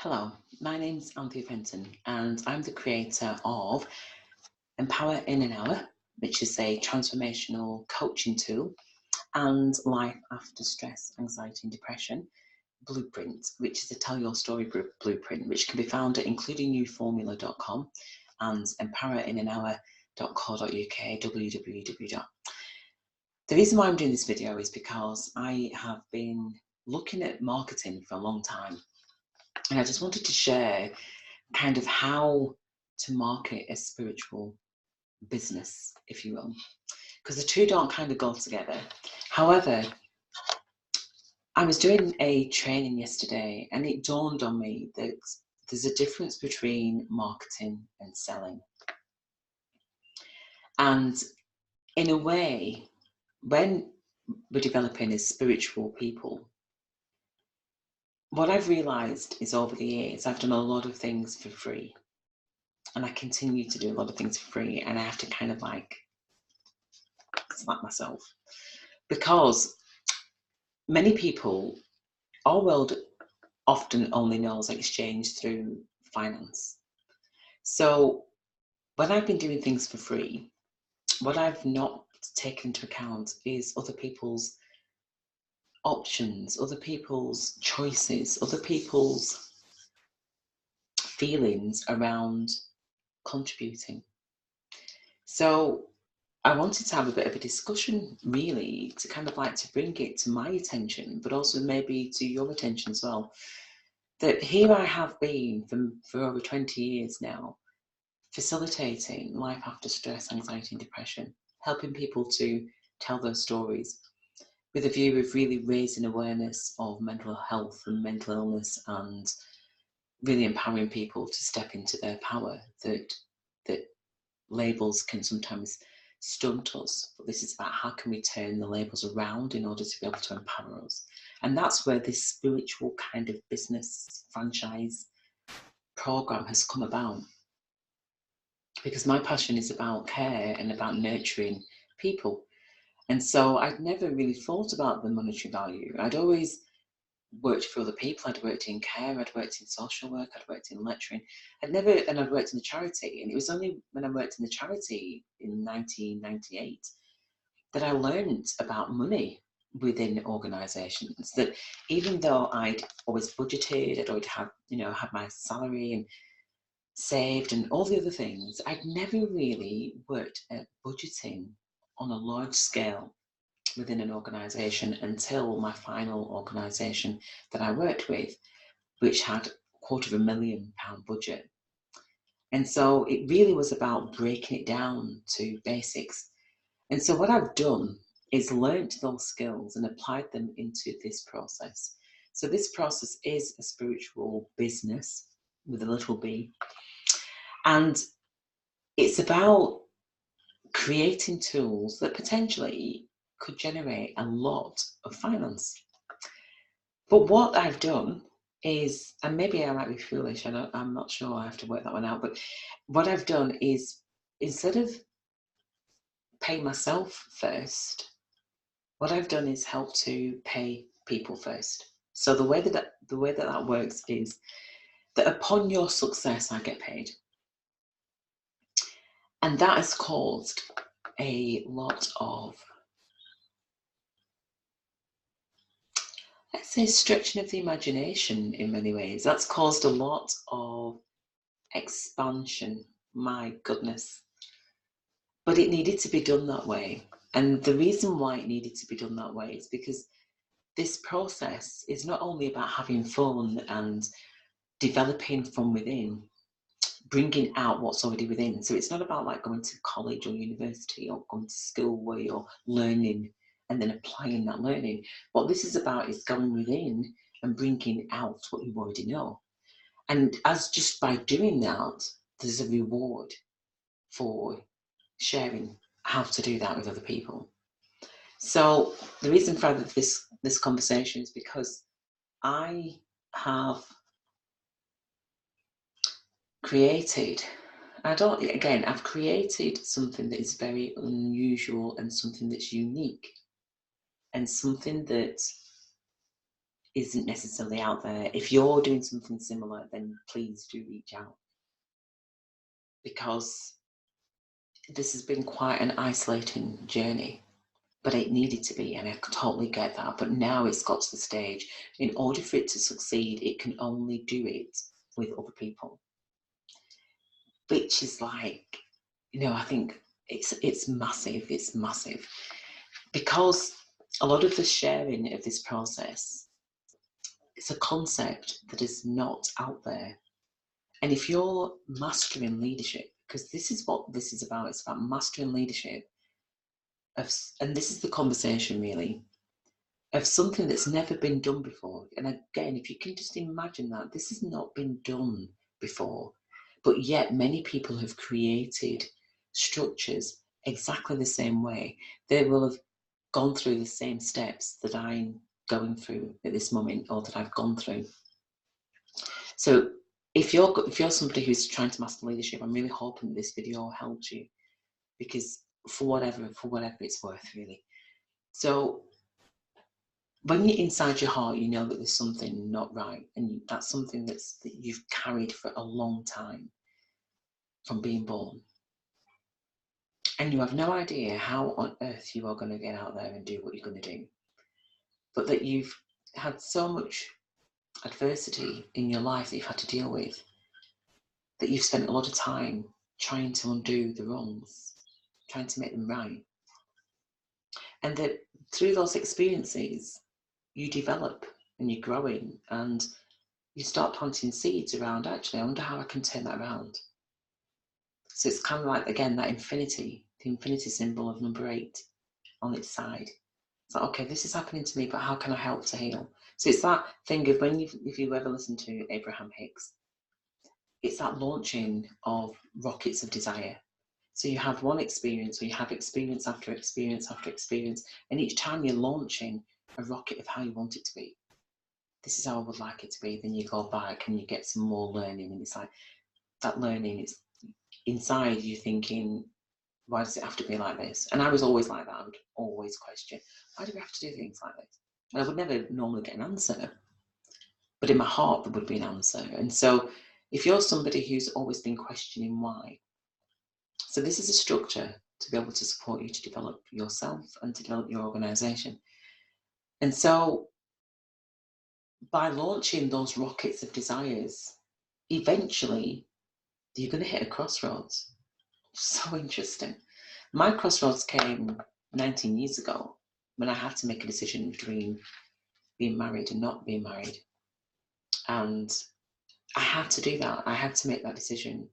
Hello, my name's Anthea Fenton and I'm the creator of Empower in an Hour, which is a transformational coaching tool, and Life After Stress, Anxiety and Depression Blueprint, which is a Tell Your Story blueprint, which can be found at includingyouformula.com and empowerinanhour.co.uk, www. The reason why I'm doing this video is because I have been looking at marketing for a long time. And I just wanted to share kind of how to market a spiritual business, if you will, because the two don't kind of go together. However, I was doing a training yesterday and it dawned on me that there's a difference between marketing and selling. And in a way, when we're developing as spiritual people, what I've realized is over the years, I've done a lot of things for free. And I continue to do a lot of things for free. And I have to kind of like slap myself. Because many people, our world often only knows exchange through finance. So when I've been doing things for free, what I've not taken into account is other people's options, other people's choices, other people's feelings around contributing. So I wanted to have a bit of a discussion, really, to kind of like to bring it to my attention, but also maybe to your attention as well. That here I have been for over 20 years now, facilitating life after stress, anxiety, and depression, helping people to tell their stories with a view of really raising awareness of mental health and mental illness, and really empowering people to step into their power. That labels can sometimes stunt us, but this is about how can we turn the labels around in order to be able to empower us. And that's where this spiritual kind of business franchise program has come about, because my passion is about care and about nurturing people. And so I'd never really thought about the monetary value. I'd always worked for other people. I'd worked in care, I'd worked in social work, I'd worked in lecturing. I'd worked in the charity. And it was only when I worked in the charity in 1998 that I learned about money within organisations. That even though I'd always budgeted, I'd always had my salary and saved and all the other things, I'd never really worked at budgeting on a large scale within an organisation until my final organisation that I worked with, which had £250,000 budget. And so it really was about breaking it down to basics. And so what I've done is learnt those skills and applied them into this process. So this process is a spiritual business with a little b. And it's about creating tools that potentially could generate a lot of finance. But what I've done is, and maybe I might be foolish, I'm not sure, I have to work that one out, but what I've done is, instead of pay myself first, what I've done is help to pay people first. So the way that works is that upon your success, I get paid. And that has caused a lot of, let's say, stretching of the imagination in many ways. That's caused a lot of expansion, my goodness. But it needed to be done that way. And the reason why it needed to be done that way is because this process is not only about having fun and developing from within, bringing out what's already within. So it's not about like going to college or university or going to school where you're learning and then applying that learning. What this is about is going within and bringing out what you already know. And as just by doing that, there's a reward for sharing how to do that with other people. So the reason for this conversation is because I have created, I've created something that is very unusual and something that's unique and something that isn't necessarily out there. If you're doing something similar, then please do reach out, because this has been quite an isolating journey, but it needed to be, and I totally get that. But now it's got to the stage, in order for it to succeed, it can only do it with other people, which is like, I think it's massive. It's massive, because a lot of the sharing of this process, it's a concept that is not out there. And if you're mastering leadership, because this is what this is about, it's about mastering leadership, and this is the conversation really, of something that's never been done before. And again, if you can just imagine that this has not been done before, but yet many people have created structures exactly the same way. They will have gone through the same steps that I'm going through at this moment, or that I've gone through. So if you're somebody who's trying to master leadership, I'm really hoping this video helps you, because for whatever it's worth, really. So when you're inside your heart, you know that there's something not right, and that's something that you've carried for a long time from being born, and you have no idea how on earth you are going to get out there and do what you're going to do, but that you've had so much adversity in your life that you've had to deal with, that you've spent a lot of time trying to undo the wrongs, trying to make them right, and that through those experiences you develop and you're growing, and you start planting seeds around, actually, I wonder how I can turn that around. So it's kind of like, again, that infinity, the infinity symbol of number 8 on its side. It's like, okay, this is happening to me, but how can I help to heal? So it's that thing of if you ever listen to Abraham Hicks, it's that launching of rockets of desire. So you have one experience, or you have experience after experience after experience, and each time you're launching a rocket of how you want it to be. This is how I would like it to be. Then you go back and you get some more learning, and it's like that learning is inside you thinking, why does it have to be like this? And I was always like that. I would always question, why do we have to do things like this? And I would never normally get an answer, but in my heart there would be an answer. And so if you're somebody who's always been questioning why, so this is a structure to be able to support you to develop yourself and to develop your organization. And so by launching those rockets of desires, eventually you're going to hit a crossroads. So interesting. My crossroads came 19 years ago, when I had to make a decision between being married and not being married. And I had to do that. I had to make that decision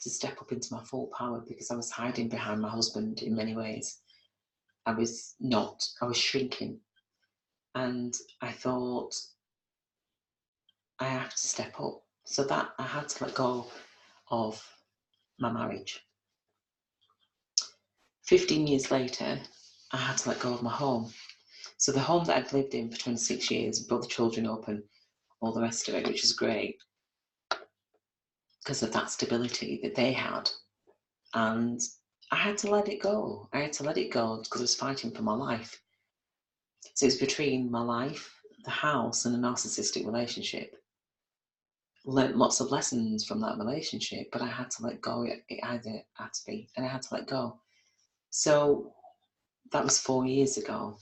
to step up into my full power, because I was hiding behind my husband in many ways. I was shrinking. And I thought, I have to step up. So that I had to let go of my marriage. 15 years later, I had to let go of my home. So the home that I'd lived in for 26 years, brought the children up and all the rest of it, which is great because of that stability that they had. And I had to let it go. I had to let it go because I was fighting for my life. So it's between my life, the house, and a narcissistic relationship. Learned lots of lessons from that relationship, but I had to let go. It either had to be, and I had to let go. So that was 4 years ago.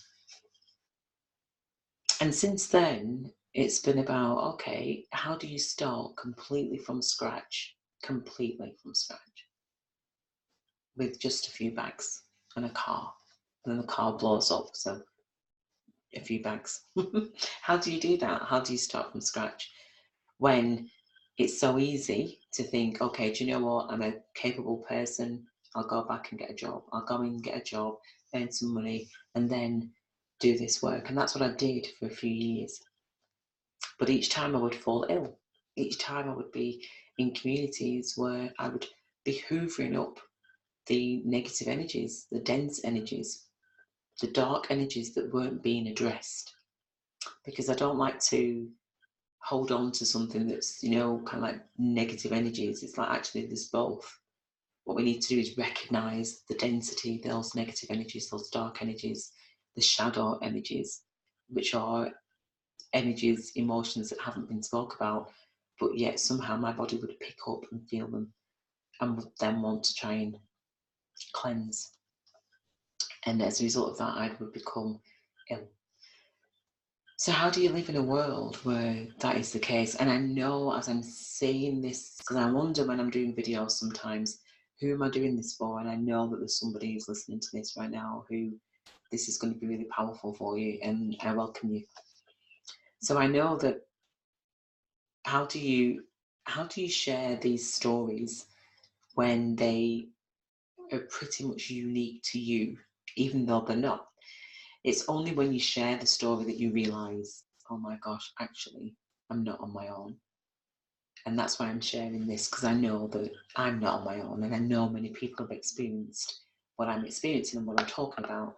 And since then, it's been about, okay, how do you start completely from scratch, with just a few bags and a car, and then the car blows up, so a few bags. How do you do that? How do you start from scratch when it's so easy to think, okay, do you know what? I'm a capable person. I'll go back and get a job. I'll go in and get a job, earn some money, and then do this work. And that's what I did for a few years. But each time I would fall ill. Each time I would be in communities where I would be hoovering up the negative energies, the dense energies, the dark energies that weren't being addressed. Because I don't like to hold on to something that's, kind of like negative energies. It's like, actually, there's both. What we need to do is recognize the density, those negative energies, those dark energies, the shadow energies, which are energies, emotions that haven't been spoke about, but yet somehow my body would pick up and feel them and would then want to try and cleanse. And as a result of that, I would become ill. So how do you live in a world where that is the case? And I know as I'm saying this, because I wonder when I'm doing videos sometimes, who am I doing this for? And I know that there's somebody who's listening to this right now who this is going to be really powerful for you, and I welcome you. So I know that how do you share these stories when they are pretty much unique to you, even though they're not? It's only when you share the story that you realise, oh my gosh, actually, I'm not on my own. And that's why I'm sharing this, because I know that I'm not on my own, and I know many people have experienced what I'm experiencing and what I'm talking about.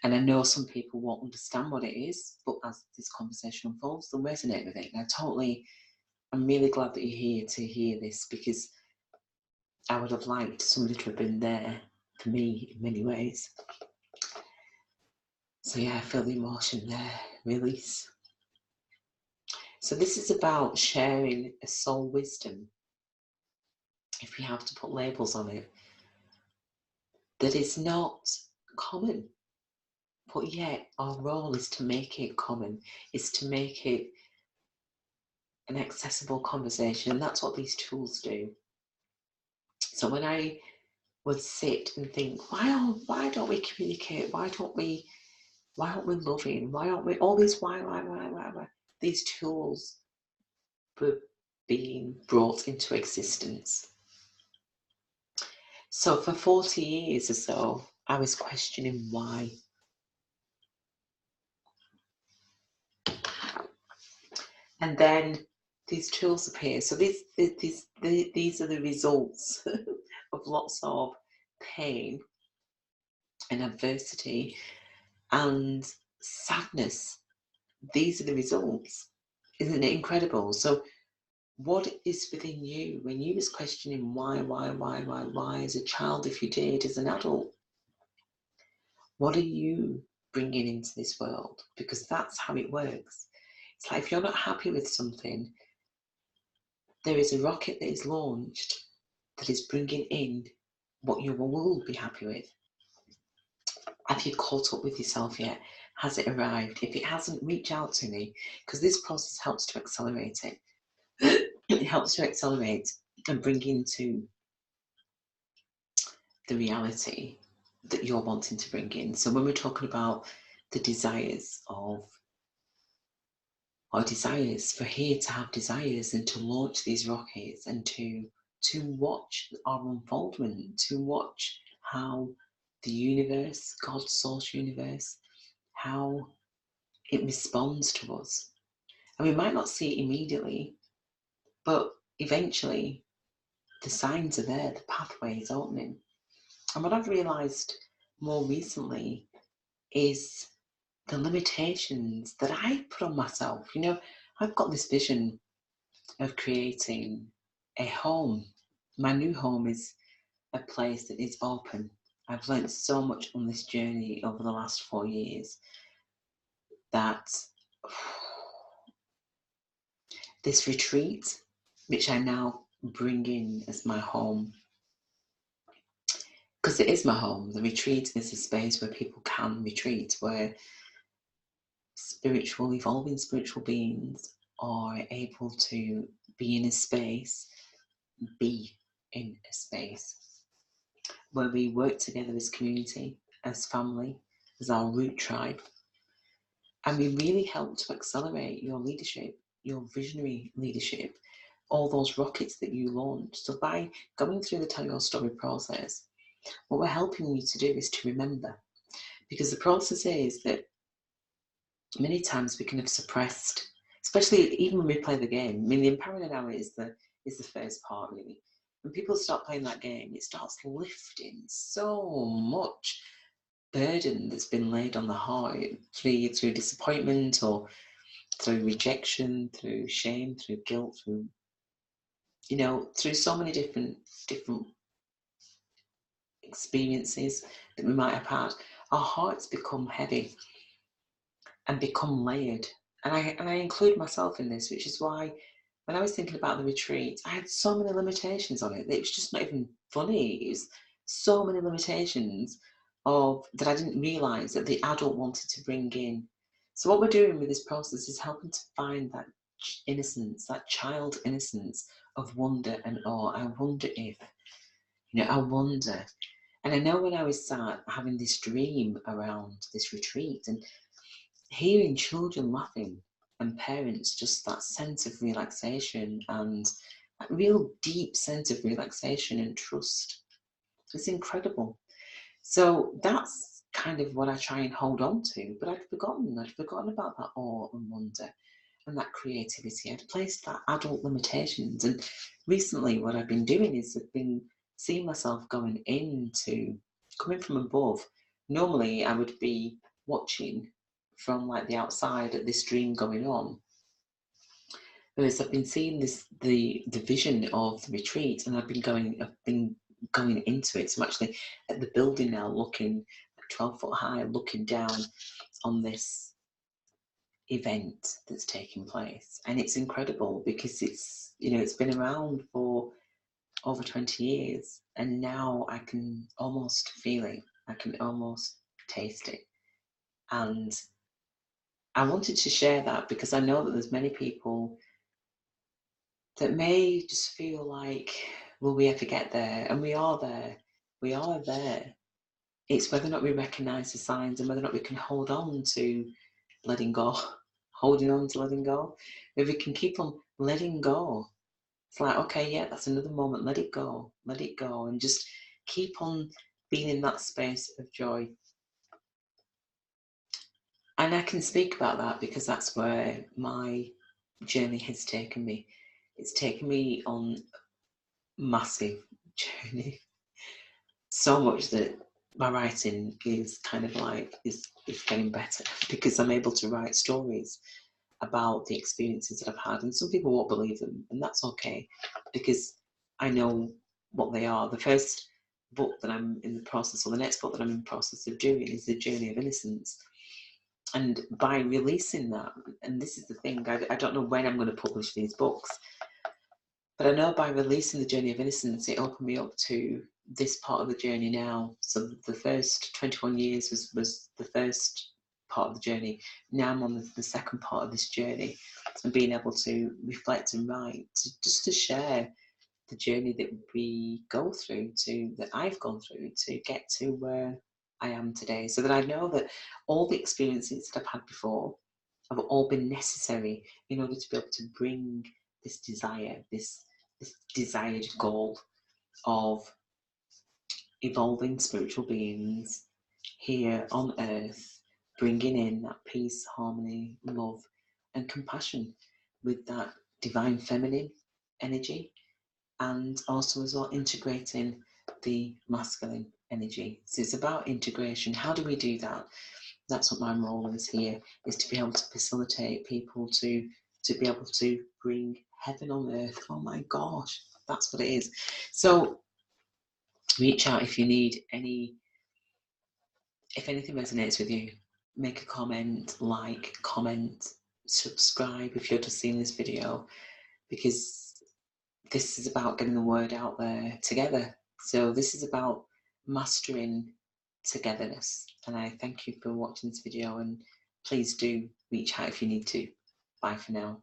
And I know some people won't understand what it is, but as this conversation unfolds, they'll resonate with it. And I'm really glad that you're here to hear this, because I would have liked somebody to have been there for me in many ways. So yeah, I feel the emotion there, release. So this is about sharing a soul wisdom, if we have to put labels on it, that is not common, but yet our role is to make it common, is to make it an accessible conversation, and that's what these tools do. So when I would sit and think, why don't we communicate? Why aren't we loving? Why aren't we all these why? These tools were being brought into existence. So for 40 years or so, I was questioning why. And then these tools appear. So these are the results of lots of pain and adversity and sadness. These are the results. Isn't it incredible? So what is within you when you was questioning why as a child, if you did as an adult? What are you bringing into this world? Because that's how it works. It's like if you're not happy with something, there is a rocket that is launched that is bringing in what you will be happy with. Have you caught up with yourself yet? Has it arrived? If it hasn't, reach out to me, because this process helps to accelerate it. It helps to accelerate and bring into the reality that you're wanting to bring in. So when we're talking about the desires of our desires, for here to have desires and to launch these rockets and to watch our unfoldment, to watch how the universe, God's source universe, how it responds to us. And we might not see it immediately, but eventually the signs are there, the pathway is opening. And what I've realised more recently is the limitations that I put on myself. You know, I've got this vision of creating a home. My new home is a place that is open. I've learned so much on this journey over the last 4 years that this retreat, which I now bring in as my home, because it is my home. The retreat is a space where people can retreat, where evolving spiritual beings are able to be in a space where we work together as community, as family, as our root tribe, and we really help to accelerate your leadership, your visionary leadership, all those rockets that you launch. So by going through the Tell Your Story process, what we're helping you to do is to remember, because the process is that many times we can have suppressed, especially even when we play the game. I mean, the empowering hour is the first part, really. When people start playing that game, it starts lifting so much burden that's been laid on the heart through disappointment or through rejection, through shame, through guilt, through so many different experiences that we might have had. Our hearts become heavy and become layered, And I include myself in this, which is why when I was thinking about the retreat, I had so many limitations on it. It was just not even funny. It was so many limitations of that I didn't realise that the adult wanted to bring in. So what we're doing with this process is helping to find that innocence, that child innocence of wonder and awe. I wonder if, I wonder. And I know when I was sat having this dream around this retreat and hearing children laughing and parents, just that sense of relaxation and that real deep sense of relaxation and trust. It's incredible. So that's kind of what I try and hold on to, but I'd forgotten about that awe and wonder and that creativity. I'd placed that adult limitations. And recently what I've been doing is I've been seeing myself coming from above. Normally I would be watching from like the outside at this dream going on. Whereas I've been seeing the vision of the retreat, and I've been going into it. So I'm actually at the building now, looking 12 foot high, looking down on this event that's taking place, and it's incredible because it's been around for over 20 years, and now I can almost feel it. I can almost taste it, and I wanted to share that because I know that there's many people that may just feel like, will we ever get there? And we are there. We are there. It's whether or not we recognise the signs and whether or not we can hold on to letting go, holding on to letting go. If we can keep on letting go, it's like, okay, yeah, that's another moment. Let it go, and just keep on being in that space of joy. And I can speak about that because that's where my journey has taken me. It's taken me on massive journey, so much that my writing is kind of like is getting better because I'm able to write stories about the experiences that I've had, and some people won't believe them, and that's okay because I know what they are. The first book that I'm in the process, or the next book that I'm in the process of doing, is The Journey of Innocence. And by releasing that, and this is the thing, I don't know when I'm going to publish these books, but I know by releasing The Journey of Innocence, it opened me up to this part of the journey now. So the first 21 years was the first part of the journey. Now I'm on the second part of this journey, and being able to reflect and write, just to share the journey that we go through, that I've gone through to get to where I am today, so that I know that all the experiences that I've had before have all been necessary in order to be able to bring this desire, this desired goal of evolving spiritual beings here on earth, bringing in that peace, harmony, love, and compassion with that divine feminine energy, and also as well integrating the masculine energy. So it's about integration. How do we do that? That's what my role is here, is to be able to facilitate people to be able to bring heaven on earth. Oh my gosh, that's what it is. So reach out if you need if anything resonates with you. Make a comment, comment, subscribe if you're just seeing this video, because this is about getting the word out there together. So this is about mastering togetherness. And I thank you for watching this video, and please do reach out if you need to. Bye for now.